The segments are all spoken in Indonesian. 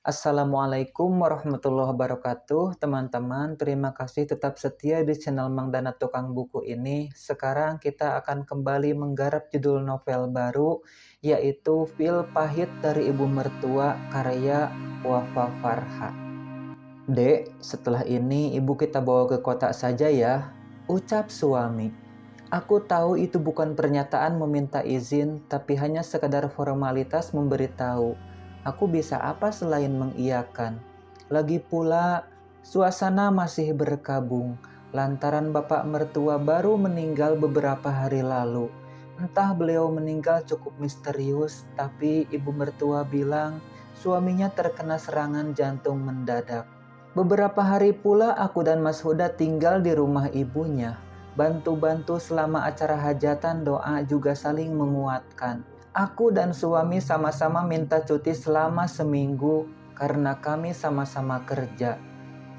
Assalamualaikum warahmatullahi wabarakatuh, teman-teman. Terima kasih tetap setia di channel Mang Dana Tukang Buku ini. Sekarang kita akan kembali menggarap judul novel baru, yaitu Pil Pahit dari Ibu Mertua, karya Wafa Farha. Dek, setelah ini ibu kita bawa ke kota saja ya, ucap suami. Aku tahu itu bukan pernyataan meminta izin, tapi hanya sekadar formalitas memberitahu. Aku bisa apa selain mengiyakan? Lagi pula, suasana masih berkabung, lantaran bapak mertua baru meninggal beberapa hari lalu. Entah beliau meninggal cukup misterius, tapi ibu mertua bilang suaminya terkena serangan jantung mendadak. Beberapa hari pula aku dan Mas Huda tinggal di rumah ibunya. Bantu-bantu selama acara hajatan, doa juga saling menguatkan. Aku dan suami sama-sama minta cuti selama seminggu karena kami sama-sama kerja.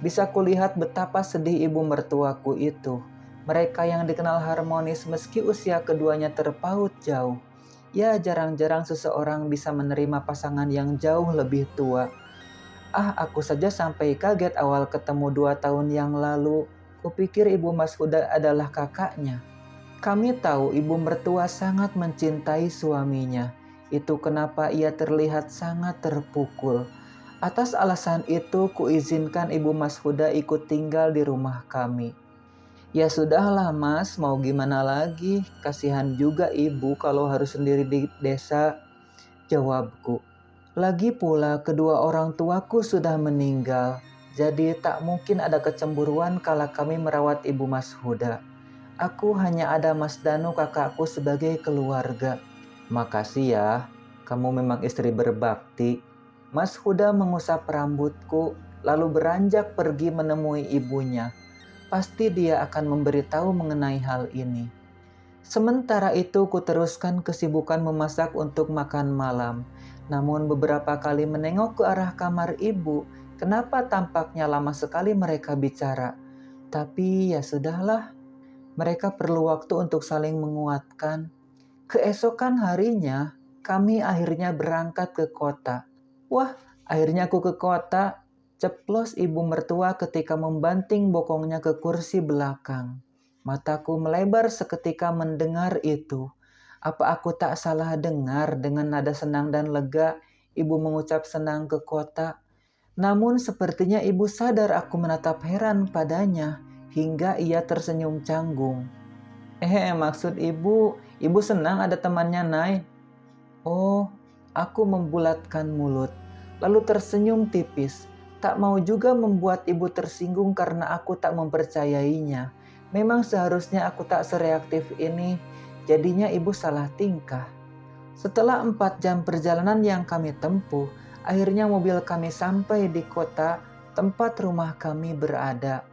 Bisa kulihat betapa sedih ibu mertuaku itu. Mereka yang dikenal harmonis meski usia keduanya terpaut jauh. Ya, jarang-jarang seseorang bisa menerima pasangan yang jauh lebih tua. Aku saja sampai kaget awal ketemu 2 tahun yang lalu. Kupikir ibu Mas Huda adalah kakaknya. Kami tahu ibu mertua sangat mencintai suaminya. Itu kenapa ia terlihat sangat terpukul. Atas alasan itu, kuizinkan ibu Mas Huda ikut tinggal di rumah kami. Ya sudahlah Mas, mau gimana lagi? Kasihan juga ibu kalau harus sendiri di desa, jawabku. Lagi pula kedua orang tuaku sudah meninggal, jadi tak mungkin ada kecemburuan kala kami merawat ibu Mas Huda. Aku hanya ada Mas Danu kakakku sebagai keluarga. Makasih ya, kamu memang istri berbakti. Mas Huda mengusap rambutku, lalu beranjak pergi menemui ibunya. Pasti dia akan memberitahu mengenai hal ini. Sementara itu kuteruskan kesibukan memasak untuk makan malam. Namun beberapa kali menengok ke arah kamar ibu, kenapa tampaknya lama sekali mereka bicara. Tapi ya sudahlah, mereka perlu waktu untuk saling menguatkan. Keesokan harinya, kami akhirnya berangkat ke kota. Wah, akhirnya aku ke kota, ceplos ibu mertua ketika membanting bokongnya ke kursi belakang. Mataku melebar seketika mendengar itu. Apa aku tak salah dengar dengan nada senang dan lega, ibu mengucap senang ke kota. Namun sepertinya ibu sadar aku menatap heran padanya, hingga ia tersenyum canggung. Maksud ibu senang ada temannya, Nay. Oh, aku membulatkan mulut, lalu tersenyum tipis. Tak mau juga membuat ibu tersinggung karena aku tak mempercayainya. Memang seharusnya aku tak sereaktif ini, jadinya ibu salah tingkah. Setelah 4 jam perjalanan yang kami tempuh, akhirnya mobil kami sampai di kota tempat rumah kami berada.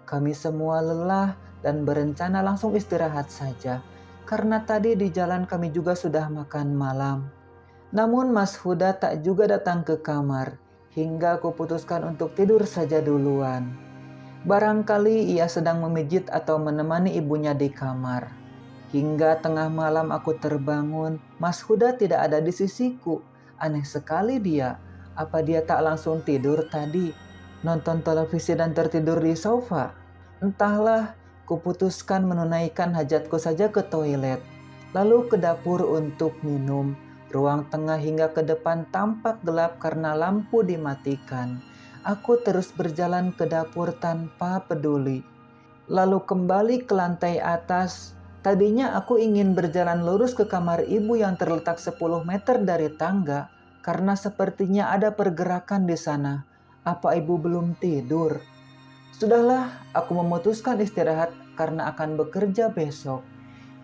Kami semua lelah dan berencana langsung istirahat saja, karena tadi di jalan kami juga sudah makan malam. Namun Mas Huda tak juga datang ke kamar, hingga aku putuskan untuk tidur saja duluan. Barangkali ia sedang memijit atau menemani ibunya di kamar. Hingga tengah malam aku terbangun, Mas Huda tidak ada di sisiku. Aneh sekali dia. Apa dia tak langsung tidur tadi? Nonton televisi dan tertidur di sofa? Entahlah, kuputuskan menunaikan hajatku saja ke toilet. Lalu ke dapur untuk minum. Ruang tengah hingga ke depan tampak gelap karena lampu dimatikan. Aku terus berjalan ke dapur tanpa peduli. Lalu kembali ke lantai atas. Tadinya aku ingin berjalan lurus ke kamar ibu yang terletak 10 meter dari tangga, karena sepertinya ada pergerakan di sana. Apa ibu belum tidur? Sudahlah, aku memutuskan istirahat karena akan bekerja besok.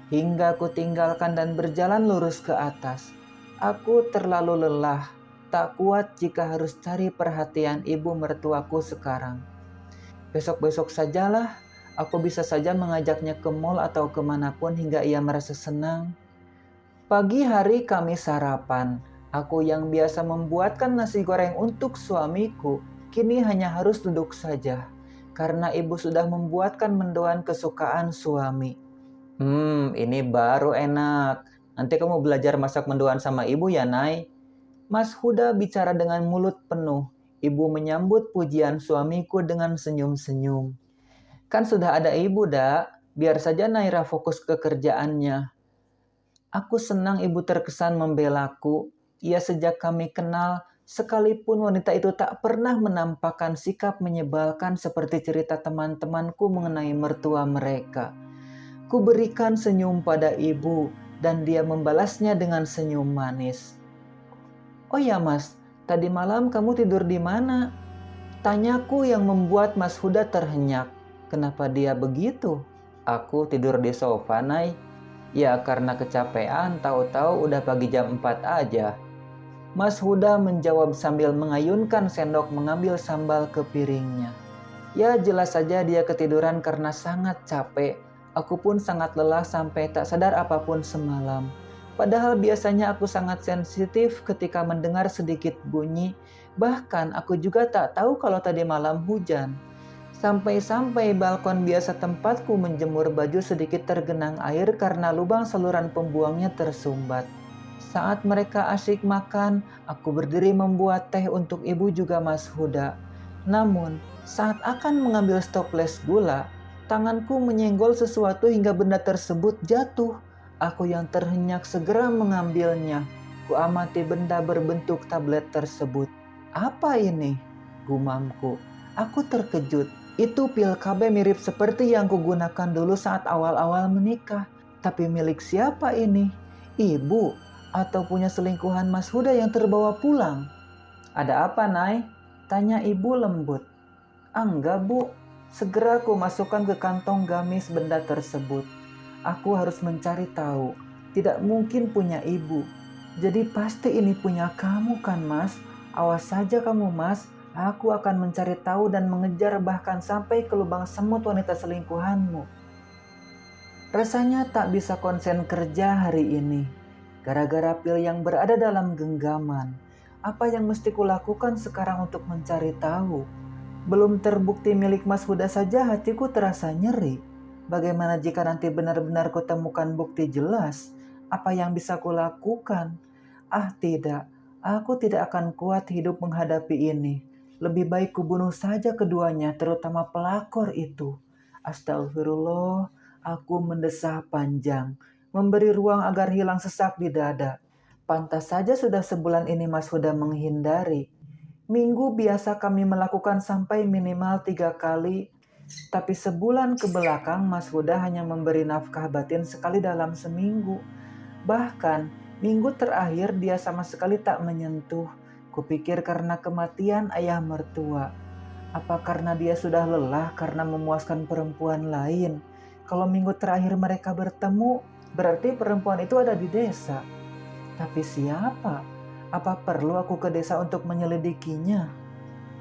Hingga aku tinggalkan dan berjalan lurus ke atas. Aku terlalu lelah, tak kuat jika harus cari perhatian ibu mertuaku sekarang. Besok-besok sajalah, aku bisa saja mengajaknya ke mall atau kemanapun hingga ia merasa senang. Pagi hari kami sarapan. Aku yang biasa membuatkan nasi goreng untuk suamiku, kini hanya harus duduk saja. Karena ibu sudah membuatkan mendoan kesukaan suami. Ini baru enak. Nanti kamu belajar masak mendoan sama ibu ya, Nay. Mas Huda bicara dengan mulut penuh, Ibu menyambut pujian suamiku dengan senyum-senyum. Kan sudah ada ibu, Dak. Biar saja Naira fokus ke kerjaannya. Aku senang ibu terkesan membelaku. Ia sejak kami kenal, sekalipun wanita itu tak pernah menampakkan sikap menyebalkan seperti cerita teman-temanku mengenai mertua mereka. Ku berikan senyum pada ibu, dan dia membalasnya dengan senyum manis. Oh ya Mas, tadi malam kamu tidur di mana? Tanyaku yang membuat Mas Huda terhenyak. Kenapa dia begitu? Aku tidur di sofa, Nay. Ya karena kecapean, tahu-tahu udah pagi jam 4 aja. Mas Huda menjawab sambil mengayunkan sendok mengambil sambal ke piringnya. Ya jelas saja dia ketiduran karena sangat capek. Aku pun sangat lelah sampai tak sadar apapun semalam. Padahal biasanya aku sangat sensitif ketika mendengar sedikit bunyi. Bahkan aku juga tak tahu kalau tadi malam hujan. Sampai-sampai balkon biasa tempatku menjemur baju sedikit tergenang air karena lubang saluran pembuangnya tersumbat. Saat mereka asyik makan, aku berdiri membuat teh untuk ibu juga Mas Huda. Namun, saat akan mengambil stoples gula, tanganku menyenggol sesuatu hingga benda tersebut jatuh. Aku yang terhenyak segera mengambilnya. Kuamati benda berbentuk tablet tersebut. Apa ini? Gumamku. Aku terkejut. Itu pil KB mirip seperti yang kugunakan dulu saat awal-awal menikah. Tapi milik siapa ini? Ibu atau punya selingkuhan Mas Huda yang terbawa pulang? Ada apa, Nay? Tanya ibu lembut. Enggak, Bu. Segera aku masukkan ke kantong gamis benda tersebut. Aku harus mencari tahu. Tidak mungkin punya ibu. Jadi pasti ini punya kamu kan, Mas? Awas saja kamu, Mas. Aku akan mencari tahu dan mengejar bahkan sampai ke lubang semut wanita selingkuhanmu. Rasanya tak bisa konsen kerja hari ini. Gara-gara pil yang berada dalam genggaman. Apa yang mesti kulakukan sekarang untuk mencari tahu? Belum terbukti milik Mas Huda saja hatiku terasa nyeri. Bagaimana jika nanti benar-benar kutemukan bukti jelas? Apa yang bisa kulakukan? Ah tidak, aku tidak akan kuat hidup menghadapi ini. Lebih baik kubunuh saja keduanya, terutama pelakor itu. Astagfirullah, aku mendesah panjang, memberi ruang agar hilang sesak di dada. Pantas saja sudah sebulan ini Mas Huda menghindari. Minggu biasa kami melakukan sampai minimal 3 kali, tapi sebulan ke belakang Mas Huda hanya memberi nafkah batin sekali dalam seminggu. Bahkan minggu terakhir dia sama sekali tak menyentuh. Kupikir karena kematian ayah mertua. Apa karena dia sudah lelah karena memuaskan perempuan lain? Kalau minggu terakhir mereka bertemu, berarti perempuan itu ada di desa. Tapi siapa? Apa perlu aku ke desa untuk menyelidikinya?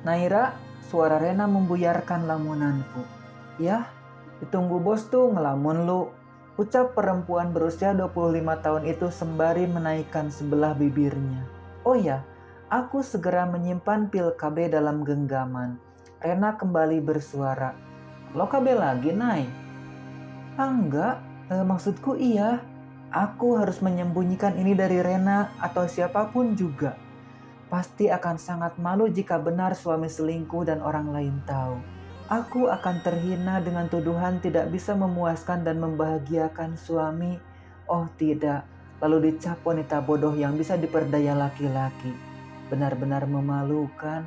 Naira, suara Rena membuyarkan lamunanku. Yah, ditunggu bos tuh ngelamun lu. Ucap perempuan berusia 25 tahun itu sembari menaikkan sebelah bibirnya. Oh ya, aku segera menyimpan pil KB dalam genggaman. Rena kembali bersuara. Lo KB lagi, Nay? Enggak, maksudku iya. Aku harus menyembunyikan ini dari Rena atau siapapun juga. Pasti akan sangat malu jika benar suami selingkuh dan orang lain tahu. Aku akan terhina dengan tuduhan tidak bisa memuaskan dan membahagiakan suami. Oh tidak, lalu dicap wanita bodoh yang bisa diperdaya laki-laki. Benar-benar memalukan.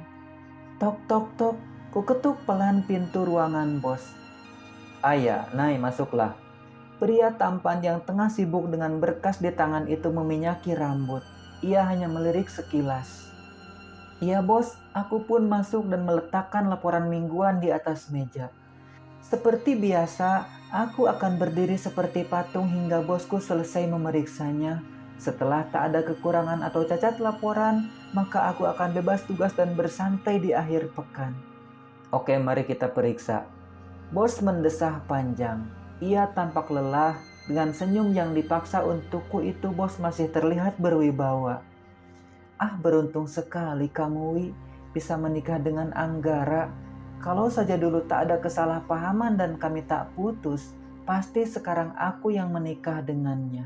Tok tok tok, ku ketuk pelan pintu ruangan bos. Ayah, Nay masuklah. Pria tampan yang tengah sibuk dengan berkas di tangan itu meminyaki rambut. Ia hanya melirik sekilas. Iya bos, aku pun masuk dan meletakkan laporan mingguan di atas meja. Seperti biasa, aku akan berdiri seperti patung hingga bosku selesai memeriksanya. Setelah tak ada kekurangan atau cacat laporan, maka aku akan bebas tugas dan bersantai di akhir pekan. Oke, mari kita periksa. Bos mendesah panjang. Ia tampak lelah. Dengan senyum yang dipaksa untukku itu bos masih terlihat berwibawa. Ah beruntung sekali kamu Wi, bisa menikah dengan Anggara. Kalau saja dulu tak ada kesalahpahaman dan kami tak putus, pasti sekarang aku yang menikah dengannya.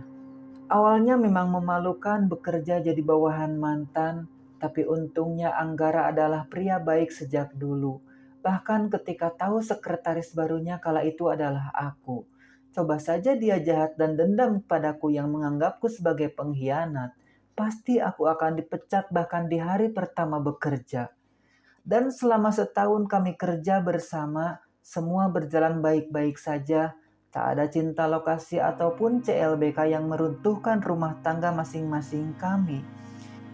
Awalnya memang memalukan bekerja jadi bawahan mantan. Tapi untungnya Anggara adalah pria baik sejak dulu. Bahkan ketika tahu sekretaris barunya kala itu adalah aku. Coba saja dia jahat dan dendam padaku yang menganggapku sebagai pengkhianat. Pasti aku akan dipecat bahkan di hari pertama bekerja. Dan selama setahun kami kerja bersama, semua berjalan baik-baik saja. Tak ada cinta lokasi ataupun CLBK yang meruntuhkan rumah tangga masing-masing kami.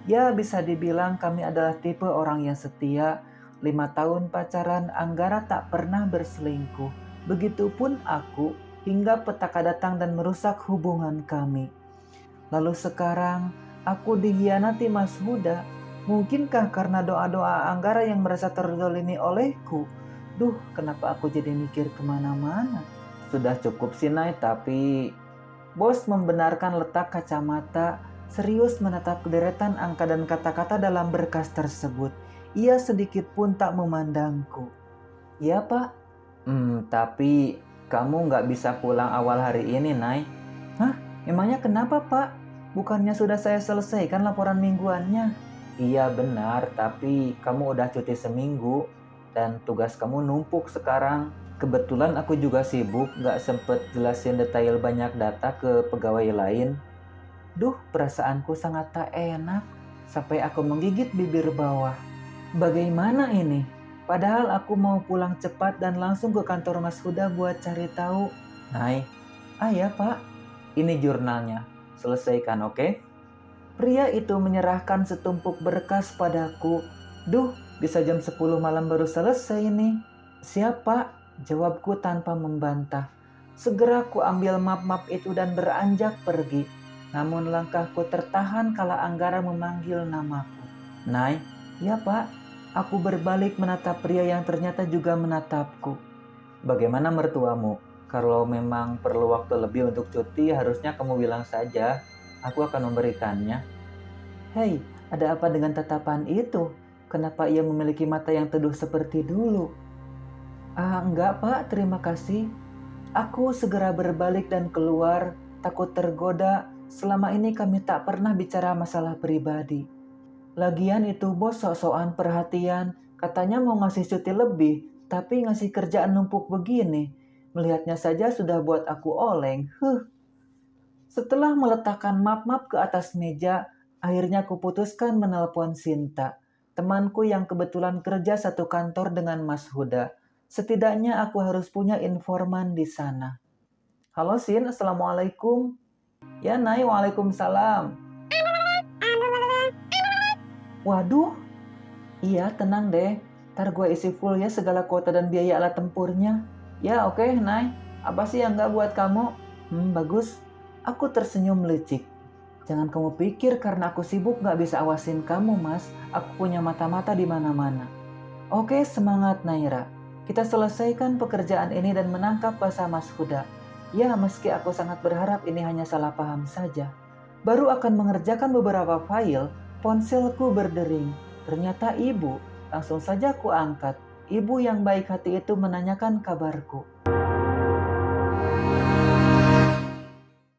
Ya, bisa dibilang kami adalah tipe orang yang setia. 5 tahun pacaran, Anggara tak pernah berselingkuh. Begitupun aku, hingga petaka datang dan merusak hubungan kami. Lalu sekarang, aku dikhianati Mas Huda. Mungkinkah karena doa-doa Anggara yang merasa terzolimi olehku? Duh, kenapa aku jadi mikir kemana-mana? Sudah cukup sih, Nay, tapi bos membenarkan letak kacamata, serius menatap deretan angka dan kata-kata dalam berkas tersebut. Ia sedikit pun tak memandangku. Iya, Pak. Tapi kamu nggak bisa pulang awal hari ini, Nay. Hah? Emangnya kenapa, Pak? Bukannya sudah saya selesaikan laporan mingguannya? Iya benar, tapi kamu udah cuti seminggu dan tugas kamu numpuk sekarang. Kebetulan aku juga sibuk, nggak sempet jelasin detail banyak data ke pegawai lain. Duh, perasaanku sangat tak enak, sampai aku menggigit bibir bawah. Bagaimana ini? Padahal aku mau pulang cepat dan langsung ke kantor Mas Huda buat cari tahu. Nay, ya Pak, ini jurnalnya. Selesaikan, oke? Pria itu menyerahkan setumpuk berkas padaku. Duh, bisa jam 10 malam baru selesai nih. Siap, Pak? Jawabku tanpa membantah. Segera ku ambil map-map itu dan beranjak pergi. Namun langkahku tertahan kala Anggara memanggil namaku. Nay, ya Pak. Aku berbalik menatap pria yang ternyata juga menatapku. Bagaimana mertuamu? Kalau memang perlu waktu lebih untuk cuti, harusnya kamu bilang saja. Aku akan memberikannya. Hei, ada apa dengan tatapan itu? Kenapa ia memiliki mata yang teduh seperti dulu? Enggak Pak, terima kasih. Aku segera berbalik dan keluar, takut tergoda. Selama ini kami tak pernah bicara masalah pribadi. Lagian itu bos sok-sokan perhatian, katanya mau ngasih cuti lebih, tapi ngasih kerjaan numpuk begini. Melihatnya saja sudah buat aku oleng. Setelah meletakkan map-map ke atas meja, akhirnya aku putuskan menelpon Sinta, temanku yang kebetulan kerja satu kantor dengan Mas Huda. Setidaknya aku harus punya informan di sana. Halo Sin, Assalamualaikum. Ya Nay, Waalaikumsalam. Waduh, iya tenang deh. Ntar gue isi full ya segala kuota dan biaya alat tempurnya. Ya oke, Nay. Apa sih yang gak buat kamu? Bagus. Aku tersenyum lecik. Jangan kamu pikir karena aku sibuk gak bisa awasin kamu, Mas. Aku punya mata-mata di mana-mana. Oke, semangat Naira. Kita selesaikan pekerjaan ini dan menangkap basah Mas Huda. Ya, meski aku sangat berharap ini hanya salah paham saja. Baru akan mengerjakan beberapa file, ponselku berdering. Ternyata ibu. Langsung saja ku angkat. Ibu yang baik hati itu menanyakan kabarku.